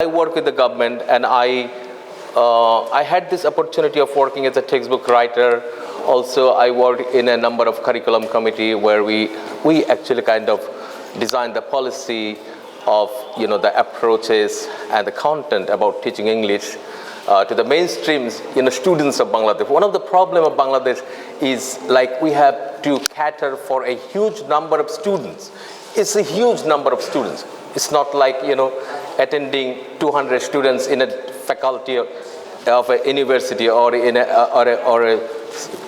I work with the government, and I had this opportunity of working as a textbook writer. Also, I worked in a number of curriculum committee where we actually kind of designed the policy of the approaches and the content about teaching English to the mainstream students of Bangladesh. One of the problem of Bangladesh is like we have to cater for a huge number of students. It's a huge number of students. It's not like attending 200 students in a faculty of a university or in a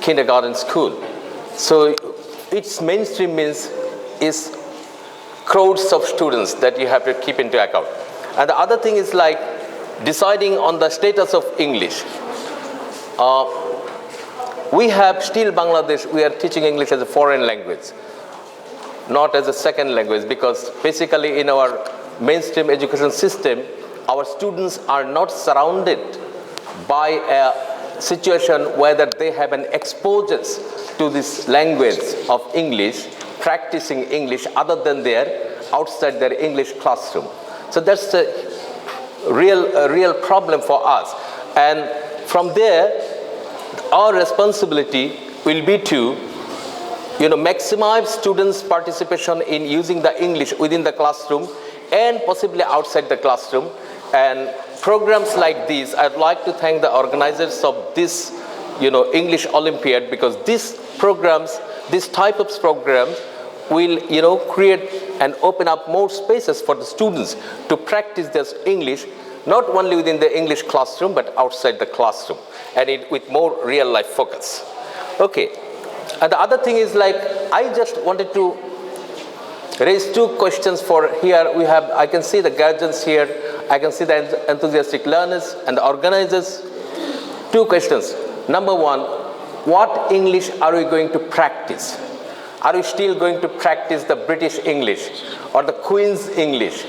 kindergarten school. So its mainstream means is crowds of students that you have to keep into account. And the other thing is like deciding on the status of English. We have still Bangladesh, we are teaching English as a foreign language, not as a second language, because basically in our mainstream education system, our students are not surrounded by a situation whether they have an exposure to this language of English, practicing English other than outside their English classroom. So that's a real problem for us. And from there, our responsibility will be to maximize students' participation in using the English within the classroom and possibly outside the classroom. And programs like these, I'd like to thank the organizers of this, English Olympiad, because these programs, this type of programs will, create and open up more spaces for the students to practice their English, not only within the English classroom, but outside the classroom, and with more real-life focus. Okay. And the other thing is like, I just wanted to raise two questions for here. I can see the guardians here. I can see the enthusiastic learners and the organizers. Two questions. Number one, what English are we going to practice? Are we still going to practice the British English or the Queen's English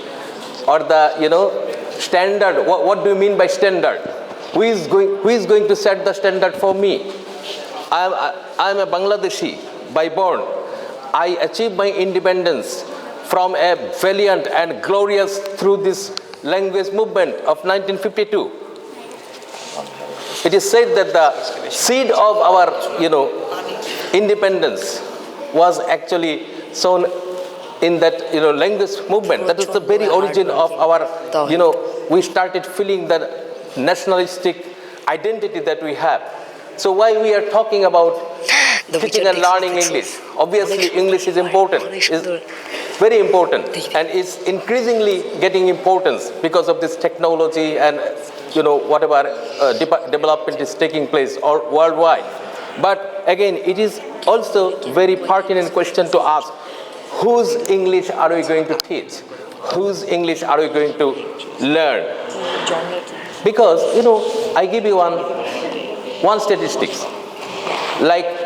or the, standard? What do you mean by standard? Who is going to set the standard for me? I am a Bangladeshi by born. I achieved my independence from a valiant and glorious through this language movement of 1952. It is said that the seed of our, independence was actually sown in that, language movement. That is the very origin of our, we started feeling the nationalistic identity that we have. So why we are talking about teaching and learning English? Obviously, English is important. It's very important, and it's increasingly getting importance because of this technology and whatever development is taking place or worldwide. But again, it is also very pertinent question to ask: whose English are we going to teach? Whose English are we going to learn? Because I give you one statistics, like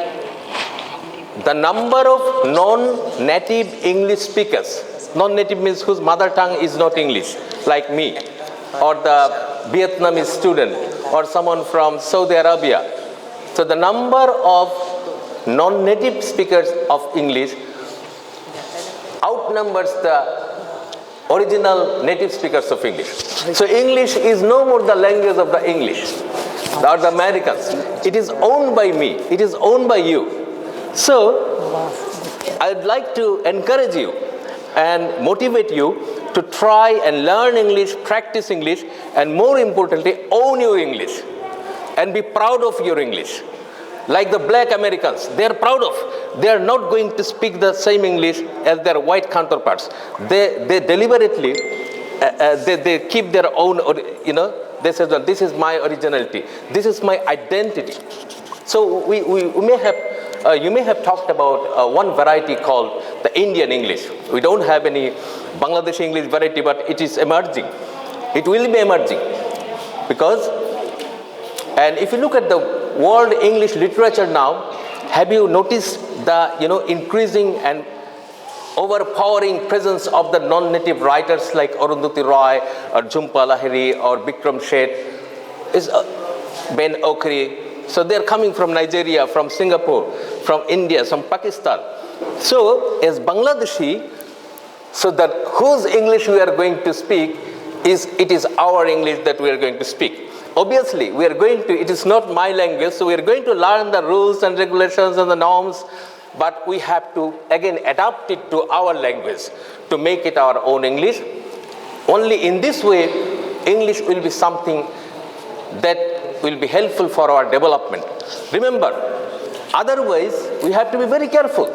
the number of non-native English speakers. Non-native means whose mother tongue is not English, like me, or the Vietnamese student, or someone from Saudi Arabia. So the number of non-native speakers of English outnumbers the original native speakers of English. So English is no more the language of the English or the Americans. It is owned by me. It is owned by you. So I'd like to encourage you and motivate you to try and learn English, practice English, and more importantly, own your English and be proud of your English. Like the black Americans, they're proud of. They're not going to speak the same English as their white counterparts. They deliberately, they keep their own, they say, well, this is my originality. This is my identity. So we may have, you may have talked about one variety called the Indian English. We don't have any Bangladeshi English variety, but it is emerging. It will be emerging because, and if you look at the world English literature now, have you noticed the increasing and overpowering presence of the non-native writers like Arundhati Roy or Jhumpa Lahiri or Bikram Sheth, is Ben Okri. So they're coming from Nigeria, from Singapore, from India, from Pakistan. So as Bangladeshi, so that whose English we are going to speak it is our English that we are going to speak. Obviously, we are going to, it is not my language, so we are going to learn the rules and regulations and the norms, but we have to, again, adapt it to our language to make it our own English. Only in this way, English will be something that will be helpful for our development. Remember, otherwise, we have to be very careful,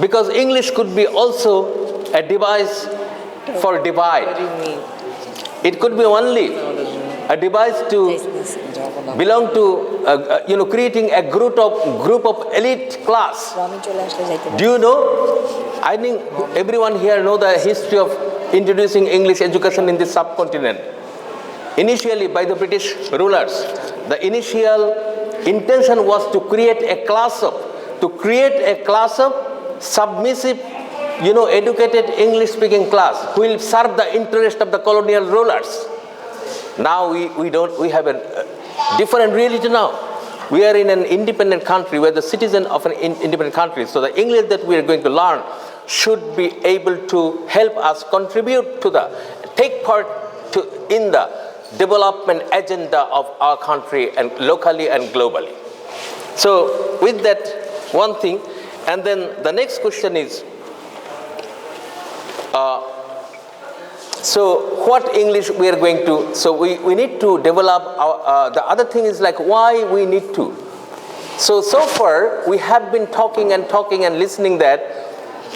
because English could be also a device for divide. It could be only a device to belong to, creating a group of elite class. Do you know? I think everyone here know the history of introducing English education in this subcontinent. Initially, by the British rulers, the initial intention was to create a class of submissive, educated English-speaking class who will serve the interest of the colonial rulers. Now we have a different reality now. We are in an independent country. We are the citizen of an independent country. So the English that we are going to learn should be able to help us contribute to take part in the development agenda of our country, and locally and globally. So with that one thing, and then the next question is, so what English we are going to, so we need to develop our, the other thing is like why we need to. So far we have been talking and listening that,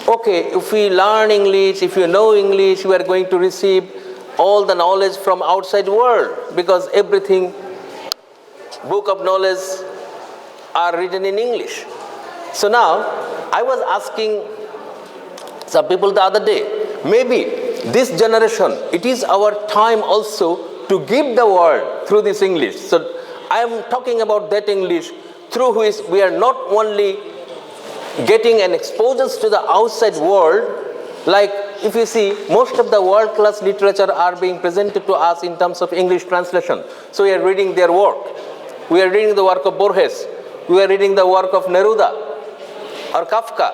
okay, if we learn English, if you know English, we are going to receive all the knowledge from outside world, because everything, book of knowledge are written in English. So now, I was asking some people the other day, maybe this generation, it is our time also to give the world through this English. So I am talking about that English through which we are not only getting an exposure to the outside world, like if you see, most of the world-class literature are being presented to us in terms of English translation. So we are reading their work. We are reading the work of Borges. We are reading the work of Neruda or Kafka.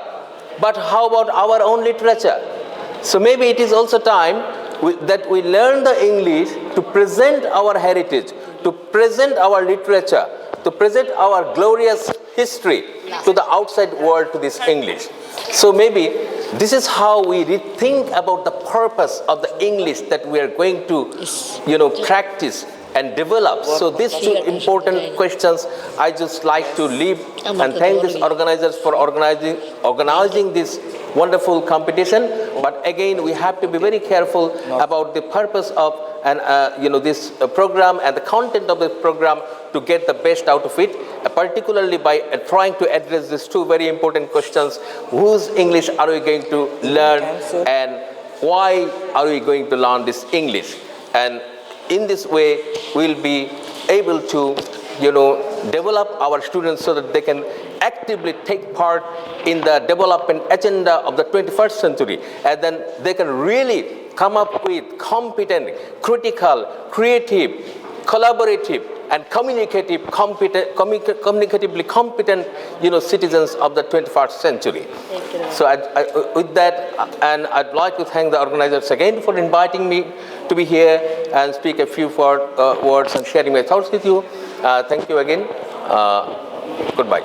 But how about our own literature? So maybe it is also time that we learn the English to present our heritage, to present our literature, to present our glorious history to the outside world, to this English. So maybe this is how we rethink about the purpose of the English that we are going to, practice and develop. So these two important questions I just like to leave, and thank these organizers for organizing this wonderful competition. But again, we have to be very careful about the purpose of this program and the content of the program to get the best out of it, particularly by trying to address these two very important questions: whose English are we going to learn, and why are we going to learn this English? And in this way, we'll be able to, develop our students so that they can actively take part in the development agenda of the 21st century. And then they can really come up with competent, critical, creative, collaborative, and communicatively competent, citizens of the 21st century. So with that, and I'd like to thank the organizers again for inviting me to be here and speak a few words and sharing my thoughts with you. Thank you again. Goodbye.